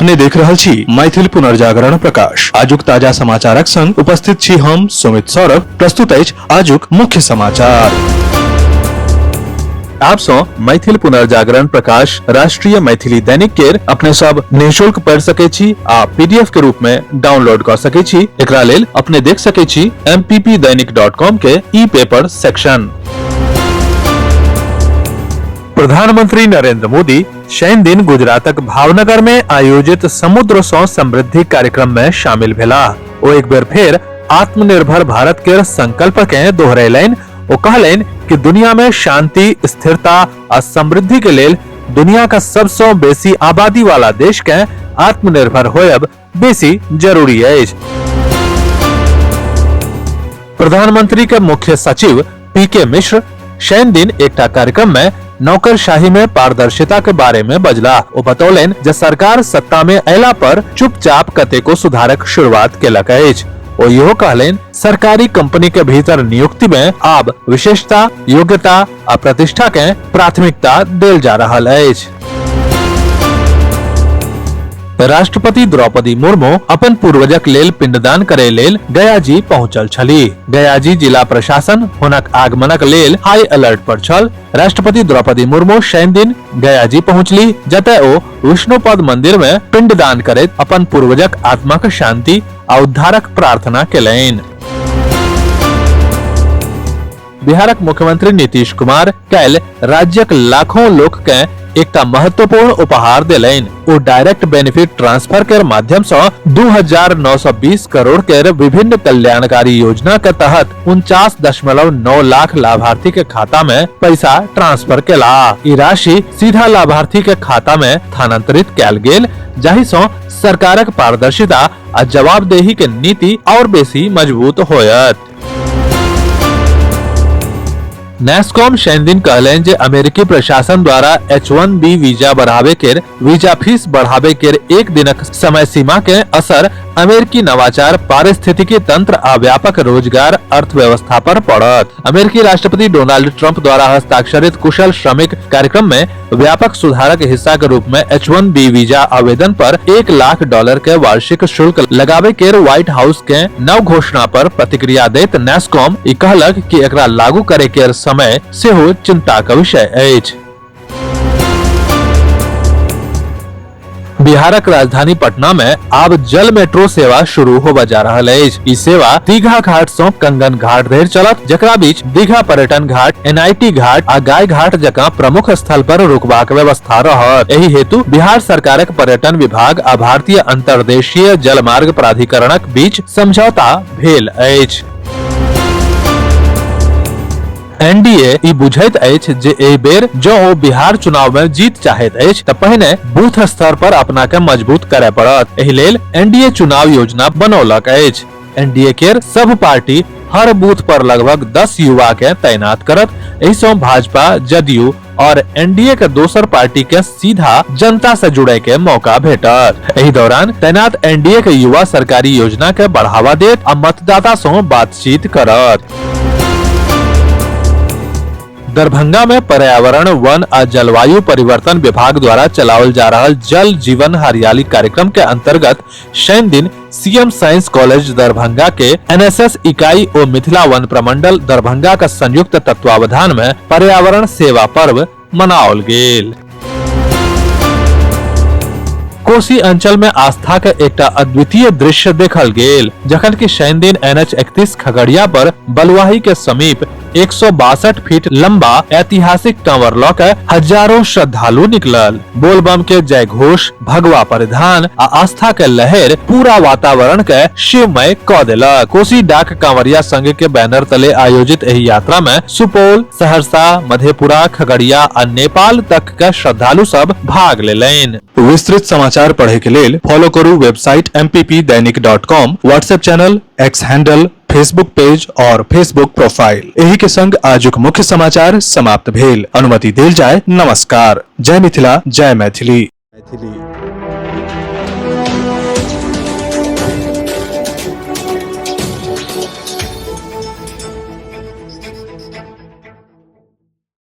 अपने देख रहल छी मैथिल पुनर्जागरण प्रकाश। आजुक ताजा समाचारक संग उपस्थित छी हम सुमित सौरभ। प्रस्तुत अछि आजुक मुख्य समाचार। आप सो मैथिल पुनर्जागरण प्रकाश राष्ट्रीय मैथिली दैनिक केर अपने सब निःशुल्क पढ़ सके छी आ पीडीएफ के रूप में डाउनलोड कर सके छी। एकरा लेल अपने देख सके छी mppdainik.com के ई पेपर सेक्शन। प्रधानमंत्री नरेंद्र मोदी शनि दिन गुजरातक भावनगर में आयोजित समुद्र सौ समृद्धि कार्यक्रम में शामिल भेला। ओ एक बेर फेर आत्मनिर्भर भारत के संकल्प के दोहरैलनि। ओ कहलनि कि दुनिया में शांति, स्थिरता आ समृद्धि के लेल दुनिया का सबसे बेसी आबादी वाला देश के आत्मनिर्भर होयब बेसी जरूरी है। प्रधानमंत्री के मुख्य सचिव पीके मिश्र शनि दिन एकटा कार्यक्रम में नौकरशाही में पारदर्शिता के बारे में बजला। ओ बतौलन जे सरकार सत्ता में अयला पर चुपचाप कतेको सुधारक शुरुआत केलक अछि। ओ इहो कहलनि सरकारी कंपनी के भीतर नियुक्ति में आब विशेषता, योग्यता आ प्रतिष्ठा के प्राथमिकता देल जा रहल अछि। राष्ट्रपति द्रौपदी मुर्मू अपन पूर्वजक लेल पिंडदान करे लेल गयाजी पहुंचल छली। गयाजी जिला प्रशासन हुनक आगमनक लेल हाई अलर्ट पर छल। राष्ट्रपति द्रौपदी मुर्मू शनि दिन गयाजी पहुंचली, जतय ओ विष्णुपद मंदिर में पिंडदान करैत अपन पूर्वजक आत्माक शांति आ उद्धारक प्रार्थना केलनि। बिहारक मुख्यमंत्री नीतीश कुमार काल्हि राज्यक लाखों लोक के एकटा महत्वपूर्ण उपहार देलनि। ओ डायरेक्ट बेनिफिट ट्रांसफर के माध्यम से 2920 करोड़ के विभिन्न कल्याणकारी योजना के तहत 49.9 लाख लाभार्थी के खाता में पैसा ट्रांसफर केला। ई राशि सीधा लाभार्थी के खाता में स्थानांतरित कैल गेल, जाहि से सरकारक पारदर्शिता आ जवाबदेही के नीति और बेसी मजबूत होयत। नेस्कॉम शनि दिन कहलनि जे अमेरिकी प्रशासन द्वारा H1B वीजा बढ़ावे के वीजा फीस बढ़ावे के एक दिनक समय सीमा के असर अमेरिकी नवाचार, पारिस्थितिकी तंत्र आ व्यापक रोजगार अर्थव्यवस्था पर पड़त। अमेरिकी राष्ट्रपति डोनाल्ड ट्रंप द्वारा हस्ताक्षरित कुशल श्रमिक कार्यक्रम में व्यापक सुधारक हिस्सा के रूप में H1B वीजा आवेदन पर $1 लाख के वार्षिक शुल्क लगावे के व्हाइट हाउस के नव घोषणा पर प्रतिक्रिया दैत नेस्कॉम ई कहलक कि एकरा लागू करे के समय सेहो चिंता का विषय अछि। बिहारक राजधानी पटना में आब जल मेट्रो सेवा शुरू होबा जा रहल अछि। ई सेवा दीघा घाट से कंगन घाट धरि चलत, जकरा बीच दीघा पर्यटन घाट, NIT घाट आ गाय घाट जकां प्रमुख स्थल पर रुकबाक व्यवस्था रहत। एहि हेतु बिहार सरकारक पर्यटन विभाग आ भारतीय अंतर्देशीय जलमार्ग प्राधिकरणक बीच समझौता भेल अछि। एनडीए ई बुझैत अछि जे एहि बेर जो ओ बिहार चुनाव में जीत चाहैत अछि त पहिने बूथ स्तर पर अपना के मजबूत करय पड़त। एहि लेल एनडीए चुनाव योजना बनौलक अछि। एनडीए केर सब पार्टी हर बूथ पर लगभग 10 युवा के तैनात करत। एहि से भाजपा, जदयू और एनडीए के दोसर पार्टी के सीधा जनता से जुड़े के मौका भेटत। एहि दौरान तैनात एनडीए के युवा सरकारी योजना के बढ़ावा देत आ मतदाता से बातचीत करत। दरभंगा में पर्यावरण, वन आ जलवायु परिवर्तन विभाग द्वारा चलावल जा रहल जल जीवन हरियाली कार्यक्रम के अंतर्गत शनि दिन सीएम साइंस कॉलेज दरभंगा के NSS इकाई और मिथिला वन प्रमंडल दरभंगा का संयुक्त तत्वावधान में पर्यावरण सेवा पर्व मनाओल गेल। कोसी अंचल में आस्था के एकटा अद्वितीय दृश्य देखल गेल, जखन कि शनि दिन NH 31 खगड़िया पर बलुआही के समीप 162 फीट लंबा ऐतिहासिक कंवर लऽ के हजारों श्रद्धालु निकलल। बोलबम के जय घोष, भगवा परिधान आ आस्था के लहर पूरा वातावरण के शिवमय कऽ देलक। कोसी डाक कांवरिया संघ के बैनर तले आयोजित एहि यात्रा में सुपौल, सहरसा, मधेपुरा, खगड़िया आ नेपाल तक के श्रद्धालु सब भाग लेलनि। विस्तृत समाचार पढ़े के लेल फॉलो करू website mppdainik.com, WhatsApp channel, x handle, Facebook page और फेसबुक प्रोफाइल। एही के संग आजुक मुख्य समाचार समाप्त भेल। अनुमति देल जाय। नमस्कार। जय मिथिला, जय मैथिली।